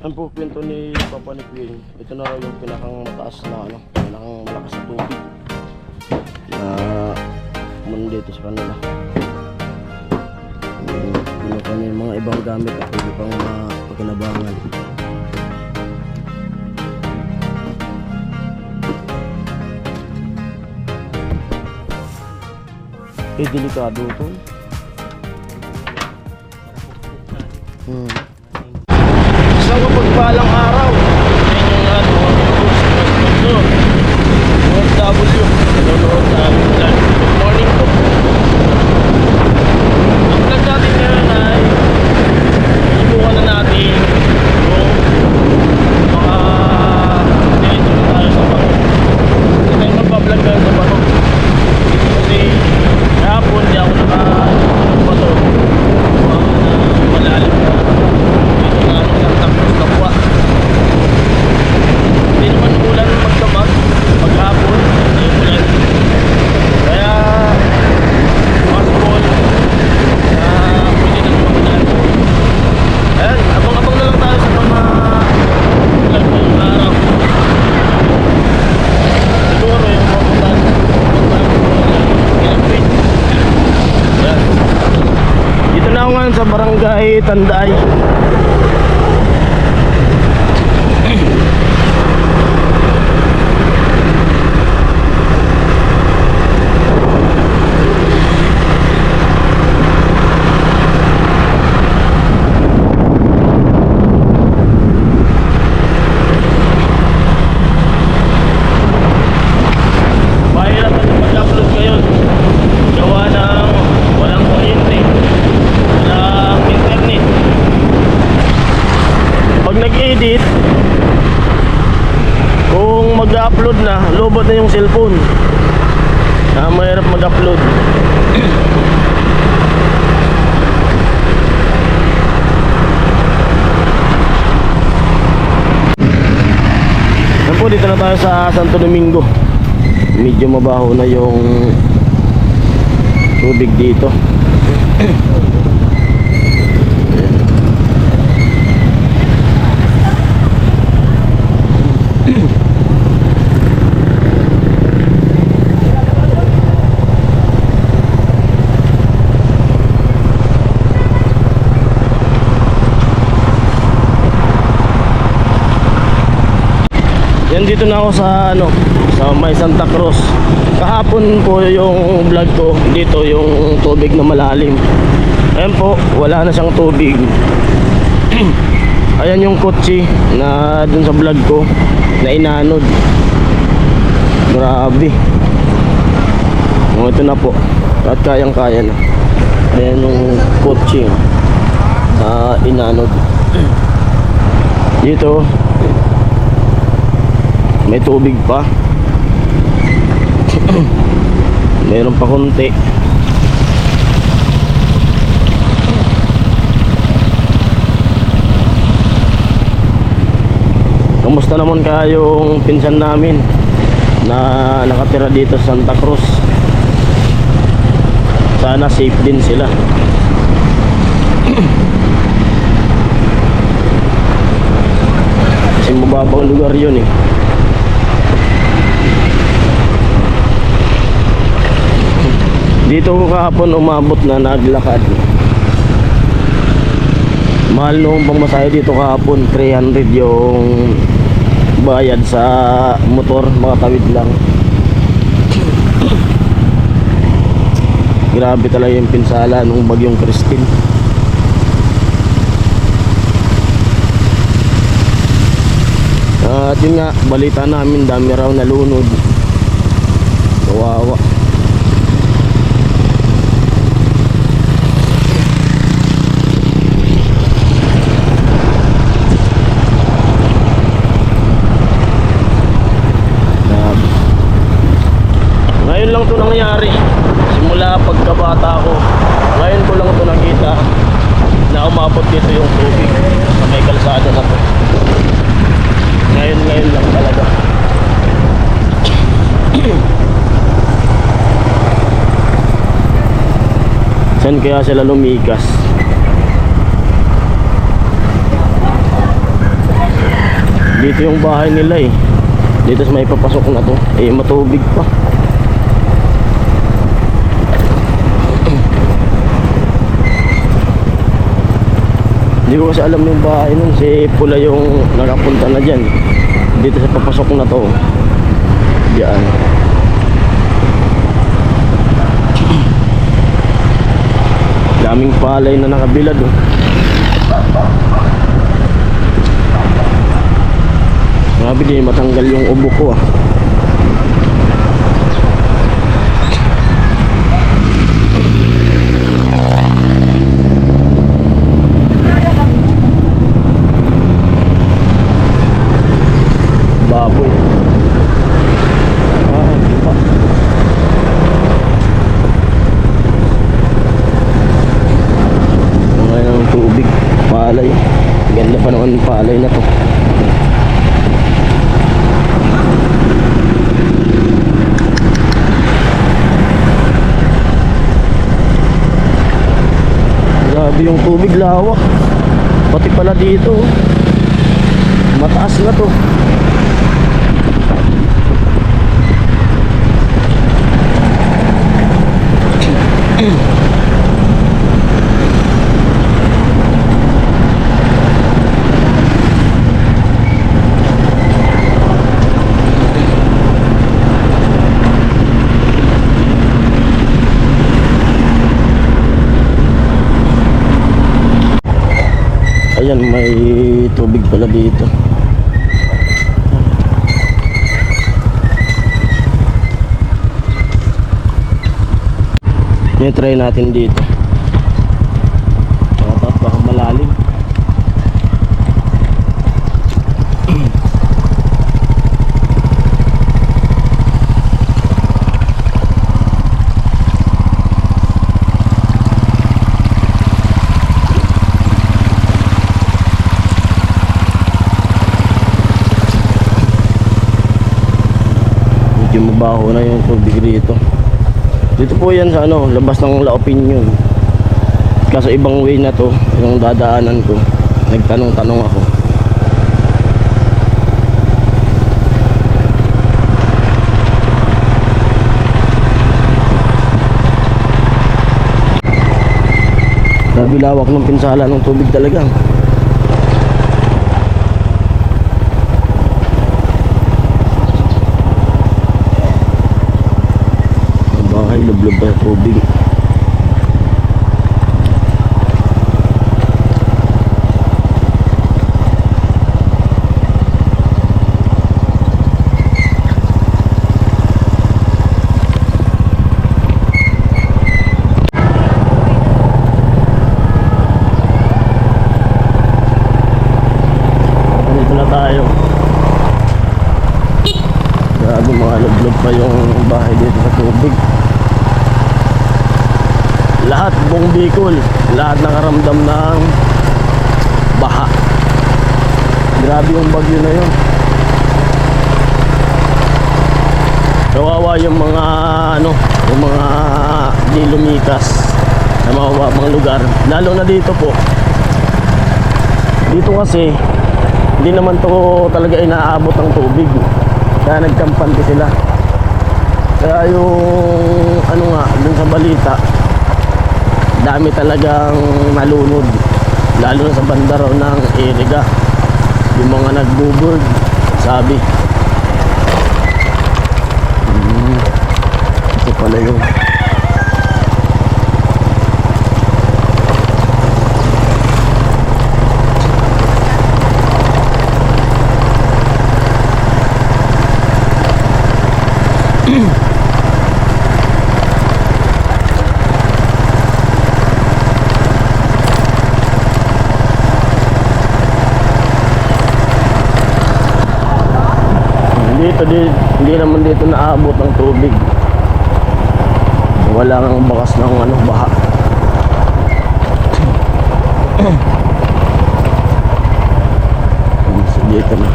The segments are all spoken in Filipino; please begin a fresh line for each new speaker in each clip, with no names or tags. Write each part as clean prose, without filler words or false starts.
Ang po kwento ni Papa ni Queen, ito na raw yung pinakang mataas na pinakang malakas na tubig na muna dito sa kanila. Pinuha niya yung mga ibang gamit at pwede pang pagkinabangan. Delikado ito. Isang mapagpalang araw. OFW nanonood sa aming vlog. Good morning po. Ang vlog natin ngayon ay subukan na natin kung diretso na tayo sa bato. Hindi tayo magpa-vlog ngayon sa bato kasi kahapon di ako naka-bato. Malalim na dito na Santa Cruz Kapwa. Hindi naman ulan magdamag maghapon, hindi ulan, kaya possible na pwede na magulan. Ayan, abang-abang na lang tayo sa mga vlog ngayong araw. Siguro yung mabutan ayan, dito na ako ngayon sa Barangay Tanday. Edit kung mag-upload na, lobot na yung cellphone na mahirap mag-upload. Yan po, dito na tayo sa Santo Domingo. Medyo mabaho na yung tubig dito. Yan, dito na ako sa sa may Santa Cruz. Kahapon po yung vlog ko dito, yung tubig na malalim. Ayan po, wala na siyang tubig. Ayan yung kotse na dun sa vlog ko na inanod. Grabe. Ito na po, at kayang-kaya na. Ayan yung kotse na inanod. Dito may tubig pa. Meron pa konti. Kamusta naman kaya yung pinsan namin na nakatira dito sa Santa Cruz? Sana safe din sila. Kasi mababang lugar yun eh. Dito ko kahapon umabot na naglakad. Mahal nung pangmasahe dito kahapon, 300 yung bayad sa motor, makatawid lang. Grabe talaga yung pinsala nung bagyong Christine. At yun nga, balita namin dami raw nalunod. Kawawa. Ngayon lang ito nangyari. Simula pagkabata ko, ngayon ko lang ito nakita na umabot dito yung tubig sa may kalsada na to. Ngayon lang talaga. Saan kaya sila lumikas? Dito yung bahay nila eh. Dito sa may papasok na to. Eh matubig pa. Hindi ko kasi alam yung bahay nun. Si Pula yung nakapunta na dyan. Dito sa papasok na to. Diyan. Daming palay na nakabilad oh. Grabe din matanggal yung ubo ko ah. Baboy. Diba? Ngayon ang tubig, palay. Ganda pa naman palay na to. Grabe yung tubig, lawak. Pati pala dito mataas na to. Ayan, may tubig pala dito. I-try natin dito. Tapos baka malalim. Medyo mabaho na yung tubig rito. Dito po yan sa ano, labas ng La Opinion. Kaso ibang way na to, yung dadaanan ko. Nagtanong-tanong ako. Grabe lawak ng pinsala ng tubig talaga. Lublob pa tubig. Dito na tayo. Grabe mga lublob pa yung bahay dito sa tubig. Lahat buong Bicol, lahat nakaramdam ng baha. Grabe yung bagyo na yun. Kawawa yung mga ano, yung mga di lumikas na mababang lugar. Lalo na dito po. Dito kasi hindi naman to talaga inaabot ang tubig. Kaya nagkampante sila. Kaya yung ano nga dun sa balita, dami talagang nalunod, lalo na sa banda raw ng Iriga, yung mga nagbo-board, sabi. Ito pala yun. Hindi naman dito naabot ng tubig. Wala nang bakas ng ano, baha. Dito na.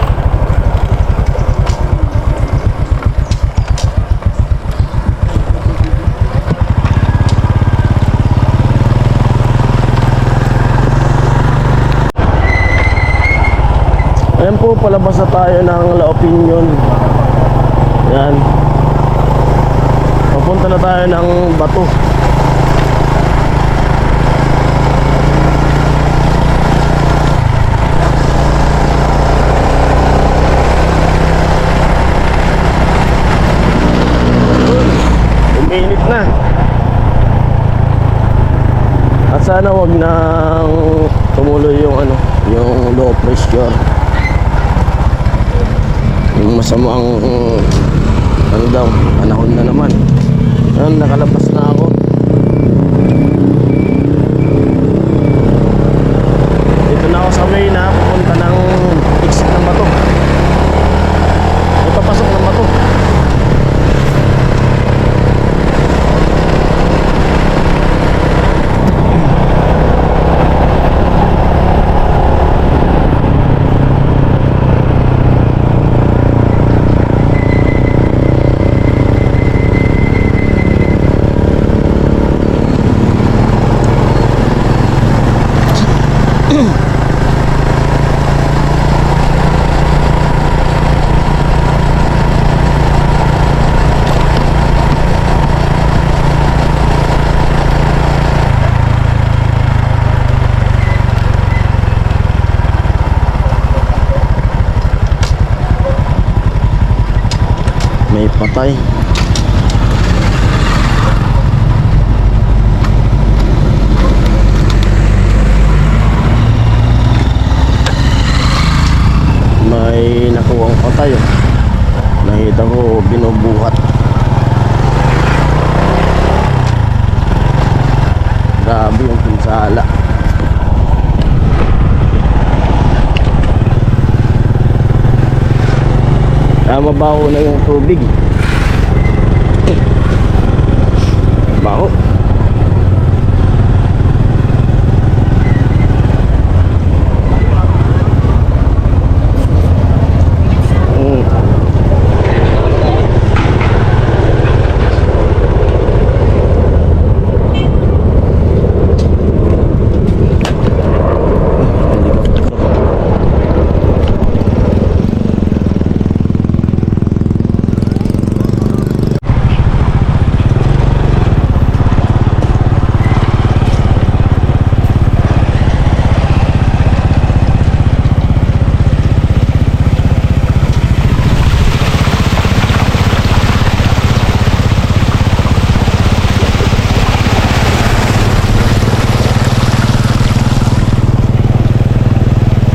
Ayan po, palabas na tayo ng La Opinion. Yan. Papunta na tayo ng Bato. Uminit na. At sana wag nang tumuloy yung yung low pressure. Yung masamang daw, panahon na naman. Ayun, nakalabas na ako. Dito na ako sa way na pupunta ng exit ng Bato. Ito pasok ng Bato. May patay. May nakuwang patay. Nakita ko binubuhat. Grabe yung pinsala. Mabaho na yung tubig. Baho.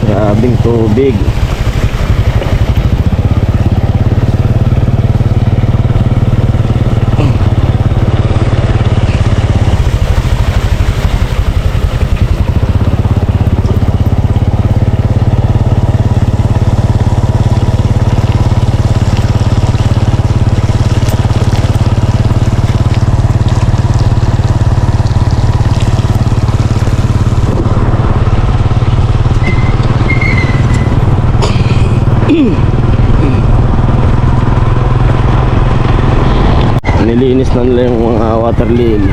Grabing tubig. Nilinis na nila yung mga water lily.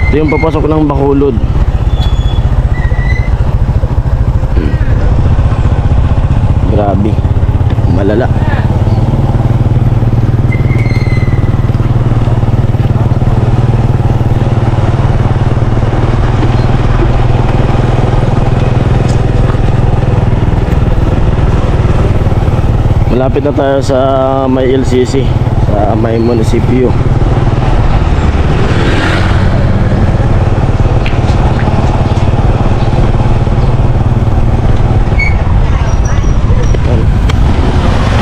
Ito yung papasok ng Bacolod. Grabe, malala. Malapit na tayo sa may LCC, sa may munisipyo.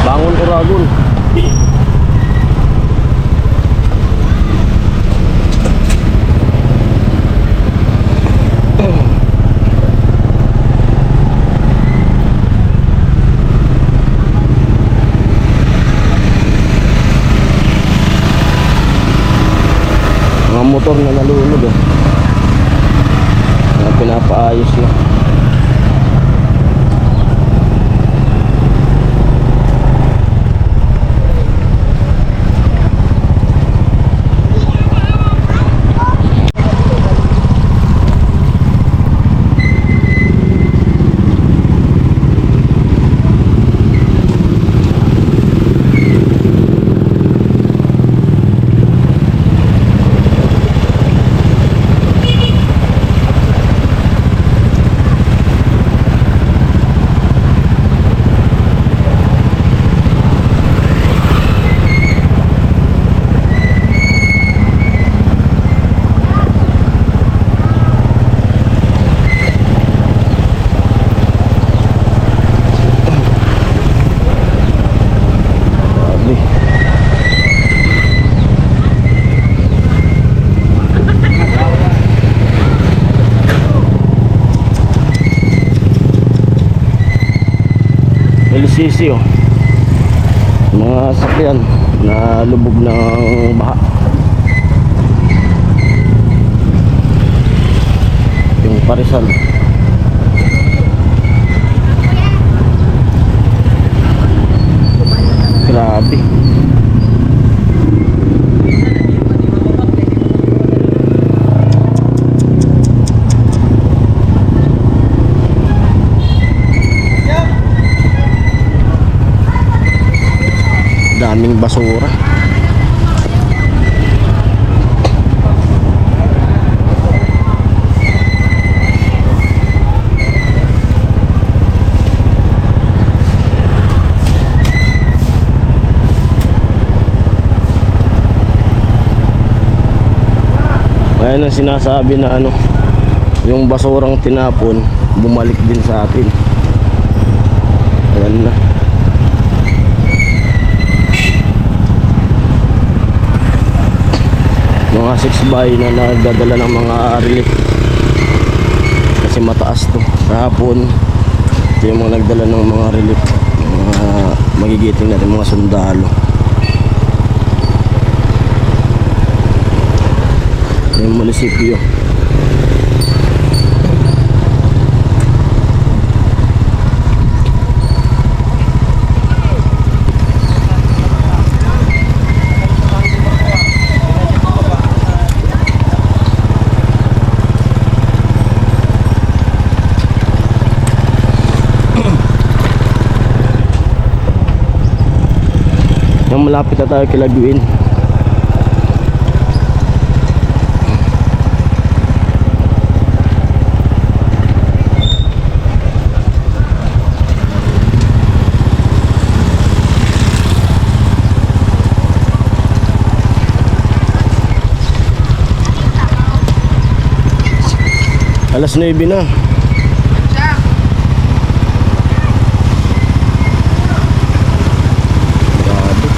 Bangon Uragon. Mga motor na nalunod na pinapaayos na. sisi oh. Mga sakyan na lubog ng baha. Yung Parizal. Grabe. Daming basura. Ayan ang sinasabi na ano, yung basurang tinapon bumalik din sa atin. Ayan na. Mga 6x na nagdadala ng mga relief kasi mataas to. Kahapon ito yung mga nagdala ng mga relief, mga magigiting natin mga sundalo. Yung munisipyo. Yung malapit na tayo kila Guin. Alas 9 na. Grabe.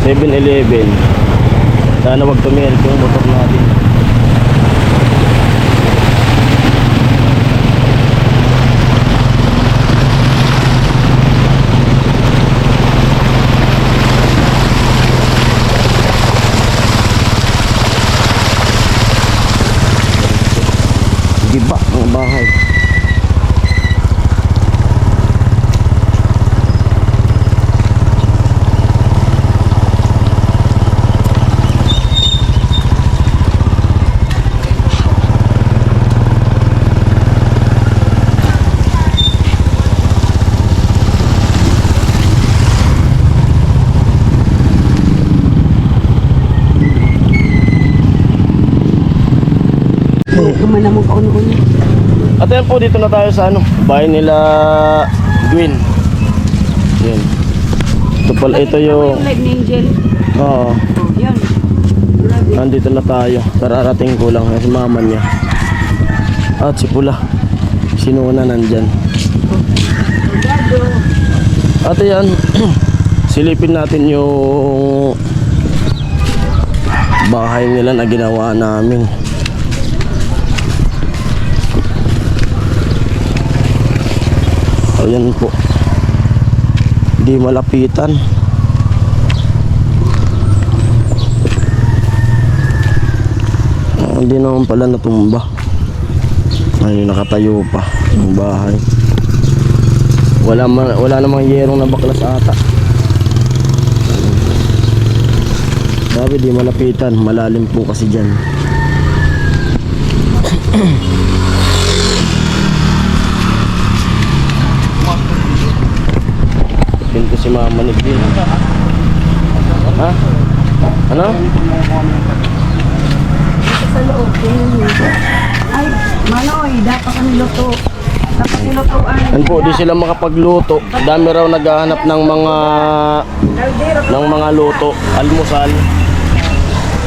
7-Eleven. Sana wag tumirik yung motor natin. Giba ang bahay.
Kumana mo kaun-un.
At yan po, dito na tayo sa ano, bahay nila Gwyn. Yan. Ito pala, ito yung
Live ni Angel.
oo,
Oh, yun. Grabe.
nandito na tayo. Kararating ko lang si mama niya. At si Pula, si Nuna nandyan. At yan, silipin natin yung bahay nila na ginawa namin. Ayan po, di malapitan. Hindi naman pala natumba. Ay, nakatayo pa yung bahay. Wala namang yerong na baklas ata. Sabi di malapitan, malalim po kasi dyan. Pinto si mama ni Gil. Ha? Ano?
Sa loob. Ay, Manoy, dapat kami luto. Dapat nilutuan.
Yan po, di sila makapagluto. Dami raw naghahanap ng mga luto, almusal,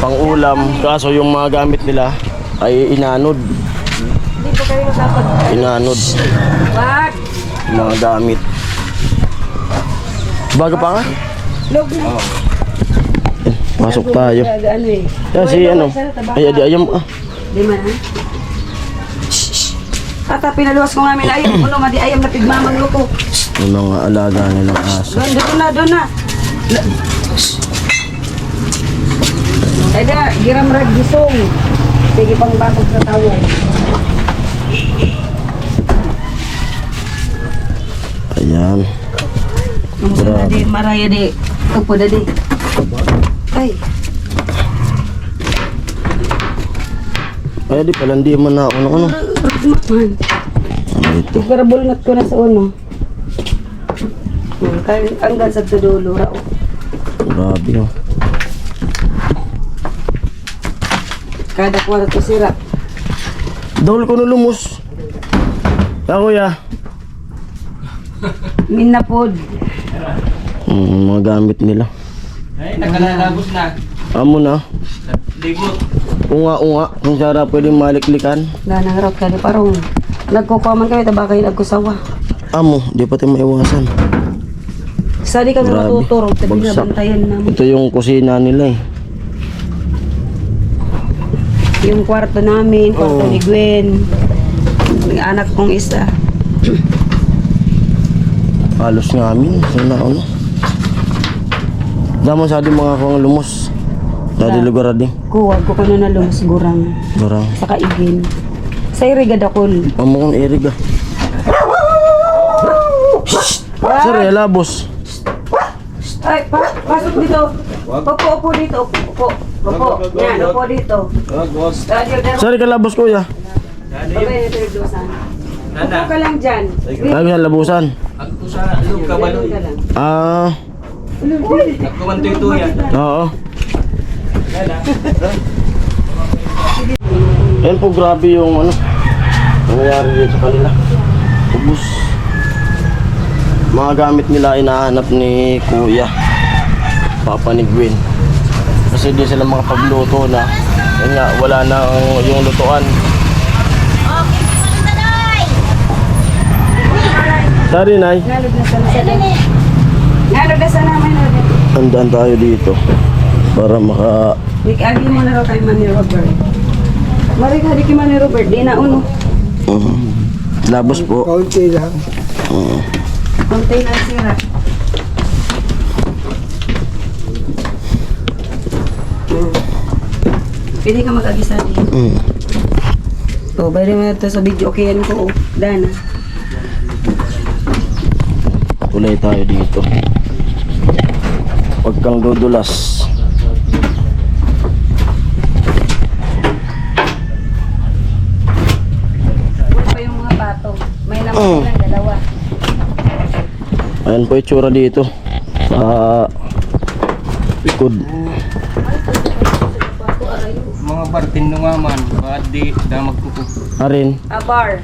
pang-ulam. Kaso yung mga gamit nila ay inanod.
Hindi po kayo dapat.
Inanod.
Wag!
Mga gamit. Bago pa nga?
Log na.
Pasok tayo.
Ano eh.
Yan si ano. Ay, adi ayam ah.
Di man ah. Ata, pinaluwas ko namin ayam. Uno, madi ayam na pigmamang luto.
Yung mga alaga nilang aso.
Doon na. Ay da, giram rag gisong. Sige pang batok sa tawo.
Ayan.
Kamusta na di, maraya di. Upo na di. Ay,
Ay, di pala hindi man na ako ng ano.
man.
Ano ito?
Ikarabulnat ko na sa uno. Hanggang sa tudulo rao.
Grabe oh.
Kada kwarto sira.
Dahol ko na lumos. Ya kuya.
Minapod.
Mga gamit nila.
Ay, nakalalabos na.
Amo na.
Ligot.
Unga. Kung sara pwedeng maliklikan.
Ganang rot ka di parang. Nagkukuman kami, taba kayo nagkusawa.
Amo, di pati maiwasan.
Sali kami
Grabe.
matuturo, tabi na
Bagsak.
bantayan namin.
Ito yung kusina nila eh.
Yung kwarto namin, kwarto
Oo.
ni Gwen. Yung anak kong isa.
Halos nga amin. Sana ano. Daman sa di mga kong lumos. Dadi lugar din.
Kuwag ko na nalumos gurang.
Garang.
Sa kaigin. Sa irigad akol.
Amo kong irig ah. Sir, labos.
Ay, pasok dito. Upo dito. Upo. Yan, upo dito.
Sir, kalabos kuya.
Okay, ito yung dosan. Upo ka lang dyan.
Lagi sa labusan.
Ako sa loob ka ba
Upo ka lang.
Ah,
Nagkumantoy-tuyan.
oo. Yan po, grabe yung ano nangyayari dito sa kanila. Ubus. Mga gamit nila inahanap ni Kuya Papa ni Gwen. Kasi di sila makapagluto na. Yan nga, wala na yung lutuan. Sorry, Nay.
Nalog na sana. Nalog na sana namin.
Andaan tayo dito para maka...
Agi mo na raw kay Manny Robert. Marig hadi kay Manny Robert. Di na uno.
Labos po.
Kaunti lang.
Konti na sira. Pwede ka mag-agisa din. Oh, bayari mo na ito sa video. Okay yan ko. Dana.
Kulay tayo dito. Huwag kang dudulas.
Wala pa yung mga pato. May naman lang dalawa.
Ayan po itsura dito. Sa likod.
Mga bartin nung man. Baad di damag kuko.
Arin.
Bar.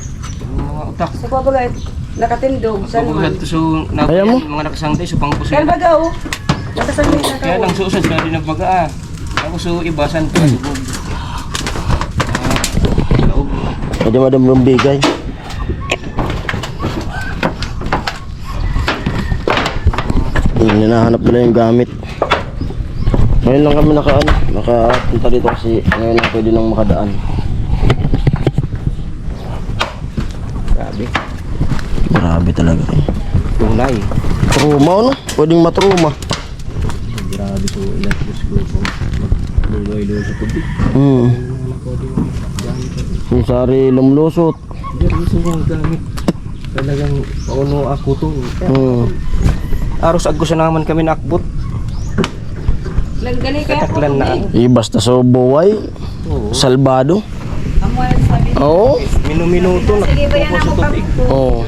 Mga utak.
Sa pabagay. Nakatindog. Saan
Pagbuhat
man?
to so
Ayaw mo?
mga nakasangtay so pang puso.
Kaya baga oh. Nakasangin na
Kaya
ka.
lang susad ka din nagbaga ah. Ako so ibasan ka dugog. Laog.
Pwede madam lumbigay. Hinahanap nila yung gamit. Ngayon lang kami nakapunta dito kasi ngayon lang pwede nang makadaan.
Grabe.
Grabe talaga eh.
Tunay.
Truma ano? Pwedeng matruma.
Grabe so ilat ko po. Luloy-luloy sa tubig.
Yung sari lumlusot.
Hindi gusto ko ang gamit. Talagang pauno ako to. Aros aggo sa naman kami nakbot.
Langgali kaya ko.
Kataklan na.
Basta so buway.
Oo.
Salbado.
Amoy sabi.
Oo.
Minu-minuto
Sige ba yan
nakpo
ang
sa tubig.
Oo.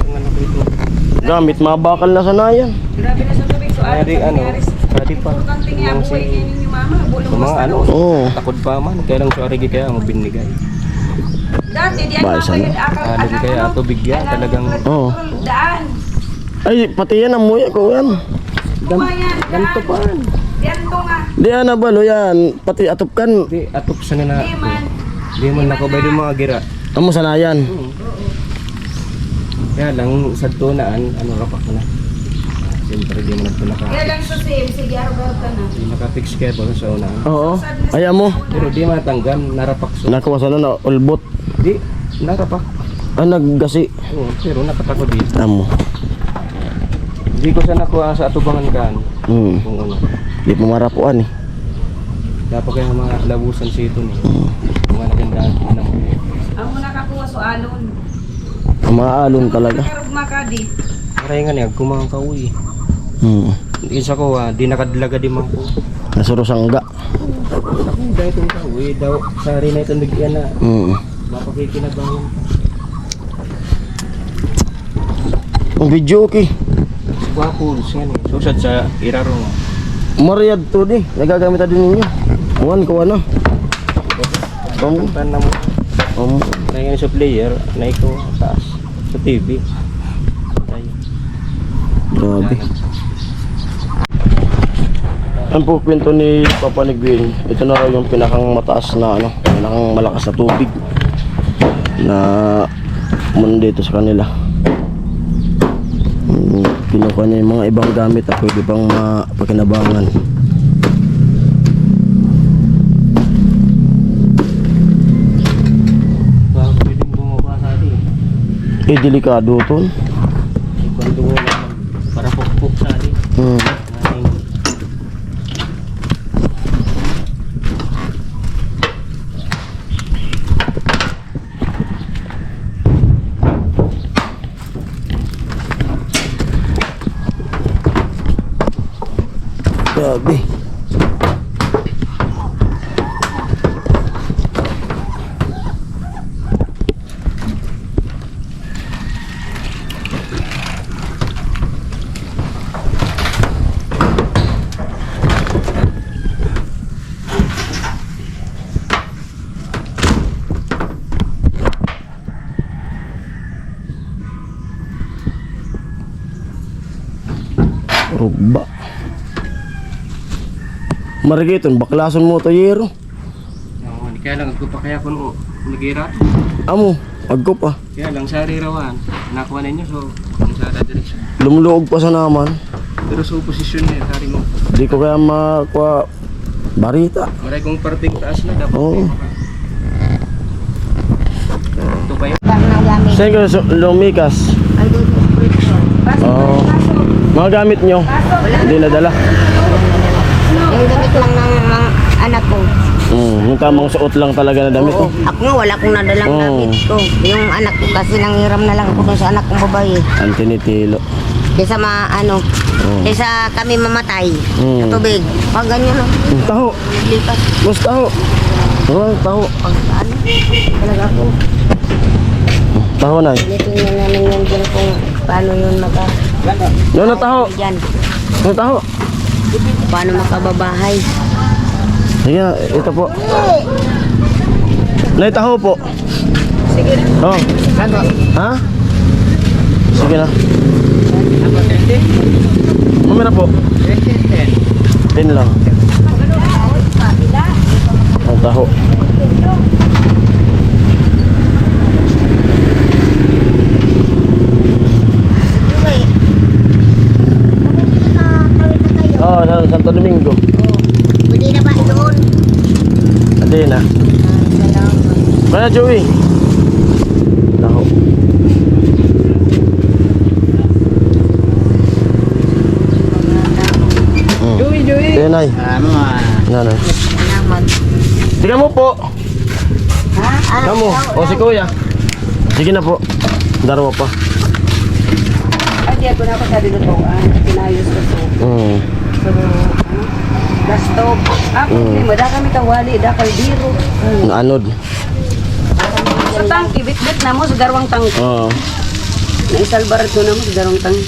Gamit mabakal na sanayan.
Grabe na sa tubig. So
Ari ano, pwede pa.
Importante nga
Yung
buhay
si-
kayo ninyo mama. Bulong
Sa mga
basta
ano,
Oo.
takod pa man. Kaya lang sa arigi kaya mo binigay.
Dati diyan
Bye,
mama
sana.
yun akal.
Alin kaya ato bigyan talagang
Oo.
Daan.
Ay, pati yan amoy ako yan.
Kumayan.
ganito pa.
Diyan to nga.
Di ana balo yan. Pati atupkan.
Di atop sa na.
Di man.
Di man nakabay yung mga gira.
Amo sanayan.
Kaya lang sa tunaan, ano rapak mo na. Siyempre di mo nagpunaka.
Kaya lang sa same. Sige araw ka na.
Di naka-fix kaya pa sa una.
Oo. Ay amo.
Pero di matanggan, narapak so.
Nakawasan na ulbot.
Di, narapak.
Naggasi.
Oo, pero nakatako dito.
Amo.
Hindi ko sana nakuha sa atubangan kan. Kung ano.
Di pumarapuan eh.
Dapat kaya mga labusan sa ito ni. Mga nagandaan na mo.
Ang muna kakuha so alon.
Maalon talaga.
Karugma ka di.
Maray nga niya, kumang kauwi. Isa ko, di nakadlaga di man ko.
Nasurusangga.
Ako, dahil itong kauwi, daw, sa rin na itong bigyan na, mapakikinabangan.
Ang video okay.
Guwapo, siya ni. Susad sa iraro nga.
Mariad to di. Nagagamit din ninyo. Buwan ko ano.
Puntan na mo. Nangyay sa player, na ikaw taas. Sa TV. Ayun.
Grabe. Ang po kwento ni Papa Nigwin, ito na raw yung pinakang mataas na ano, pinakang malakas na tubig na dito sa kanila. Kinukuha niya yung mga ibang gamit na pwede pang mapakinabangan.
Baka pwedeng bumaba sa atin.
Delikado to.
Kwento mo naman, para pukpuk sa atin.
Grabe. Rugba. Marigiton, baklason mo to yero.
Kaya lang, agko pa kaya kung nagira.
Amo, agko pa.
Kaya lang, sa rirawan, nakuha ninyo, so, kung sa direksyon.
Lumuluog pa sa naman.
Pero sa oposisyon niya, sari mo.
Di ko kaya makuha barita.
Maray kong parting taas na, dapat.
Oo.
Ito pa yun.
Bang nagamit.
Saan ka lumikas?
Ay, doon. Pasok,
Oo.
pasok.
Mga gamit nyo, hindi nadala.
Yung damit lang ng mga anak ko.
Yung tamang suot lang talaga na damit.
Oo. Ako nga wala akong nadalang
Oo.
damit ko. Yung anak ko kasi nanghiram na lang ako dun sa anak kong babae.
Antinitilo.
Kaysa kaysa kami mamatay sa tubig. Pag ganyan lang.
Taho.
Lipas.
Mas taho. Oo, taho.
Pag ano. Talaga ako.
Taho na eh.
Tinitingnan namin yun dyan kung paano yun
Doon na taho.
Dyan.
Doon taho.
Paano makababahay.
Sige na, ito po. Nay, taho po.
Sige na.
Oh. Ha? Sige na. Mamira po. 10 lang. Ang taho. Oh, sa Santo Domingo.
Pwede na ba doon?
Hindi na.
Salamat.
Mana Joey? Taho. Joey. Ayan ay. Nanay.
Salamat.
Tingnan mo po.
Ha?
Kamu. O si Kuya. Sige na po. Darawa pa.
Ay, di ako na ako sa dinutuan. Pinayos ko so. So, gastog. Ako, mo da kami tawali, da kay biro.
Anod.
Sa tangki, bit-bit na mo sa garwang tangki.
Oo.
Naisalbar ko na mo sa garwang tangki.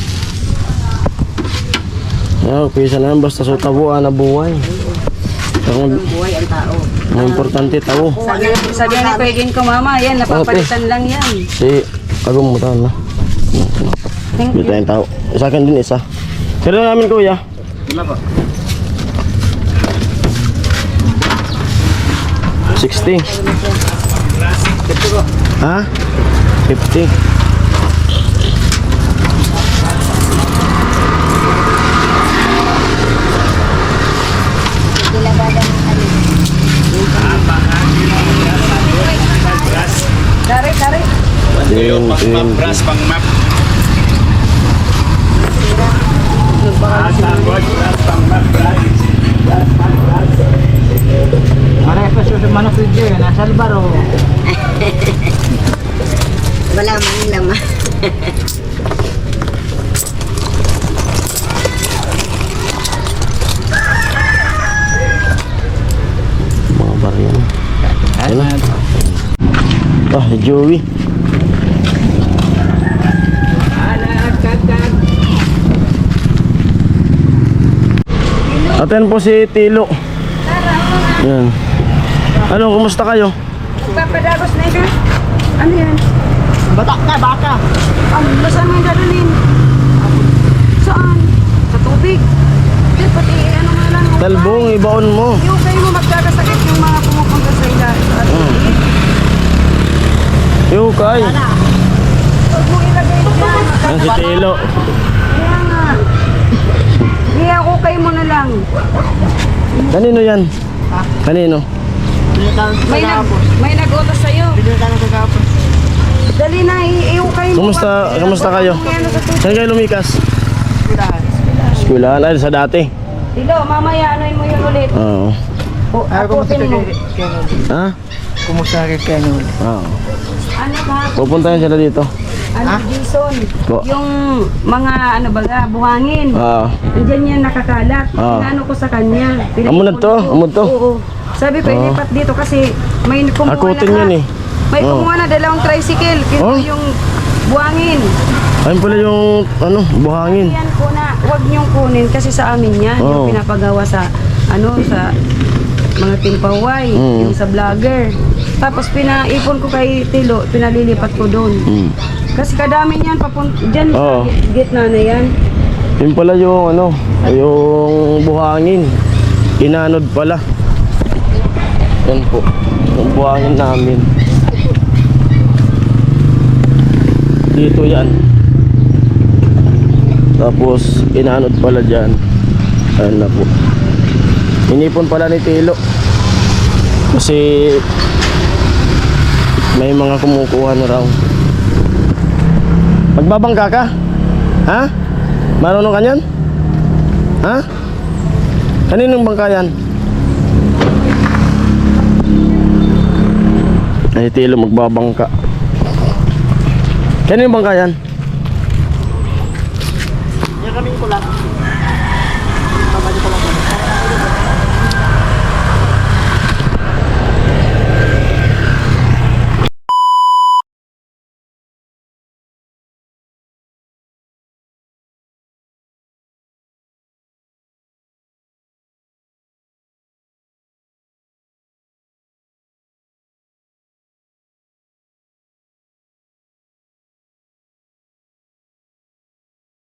Pisa na yan. Basta sa tabuan na buhay. Ang
Buhay ang tao.
importante tao.
Sabi ni Kuya ko, mama, yan, napapalitan lang yan.
Si Agong mo tahan na.
Thank
Dito tayong tao. Sa akin din isa. Pero namin Kuya.
Wala ba?
60. Ha? 50.
Kare.
Brass pang map.
Wala man laman.
Mga baryan. Ano? Ah, si Joey. Atin po si Tilo. Yan. Ano, kumusta kayo?
Papadagos na ika. Ano yan?
Batak na, baka.
Saan mo yung dadalhin? Saan? Sa tubig. Di, pati ano nga lang.
Talbong, ibaon mo.
Yung kayo mo magkakasakit yung mga pumupunta sa ilalim.
Yukay.
Huwag mo ilagay dyan.
Yan si Tilo.
Kaya nga. Kaya ako kayo mo na lang.
Kanino yan? Kanino?
May nag-utos sa'yo. Dali na, iukay mo.
Kumusta kayo? Saan kayo lumikas? Eskwelahan. Ay, sa dati.
Tilo, mamaya anoin mo yun ulit.
Oo.
Akutin mo.
Ha?
Kumusta kay Kenny?
Oo.
Ano ba?
Pupuntahan sila dito.
Ano, Jason?
Po.
Yung mga ano baga, buhangin.
Oo.
Nandiyan yan nakakalat. Ano ko sa kanya.
Amunad to? Amunad to?
Oo. Sabi ko, ilipat dito kasi may kumuha
Akutin
na.
yan eh.
May
Oo.
kumuha na dalawang tricycle. Kino
Oh.
yung buhangin.
Ayun pala yung, buhangin.
Yan po na, huwag niyong kunin kasi sa amin yan.
Oo.
Yung pinapagawa sa, sa mga timpaway, yung sa vlogger. Tapos pinaipon ko kay Tilo, pinalilipat ko doon. Kasi kadami niyan dyan
Oo.
sa gitna na yan.
Yun pala yung, yung buhangin. Inanod pala. Yan po. Yung buhangin namin. Dito yan. Tapos, inanod pala dyan. Ayun na po. Inipon pala ni Tilo. Kasi, may mga kumukuha na raw. Magbabangka ka? Ha? Marunong ka niyan? Ha? Kaninong bangka yan? Ay, Tilo magbabangka. Kaninong bangka yan?
Yung kaming ko lang.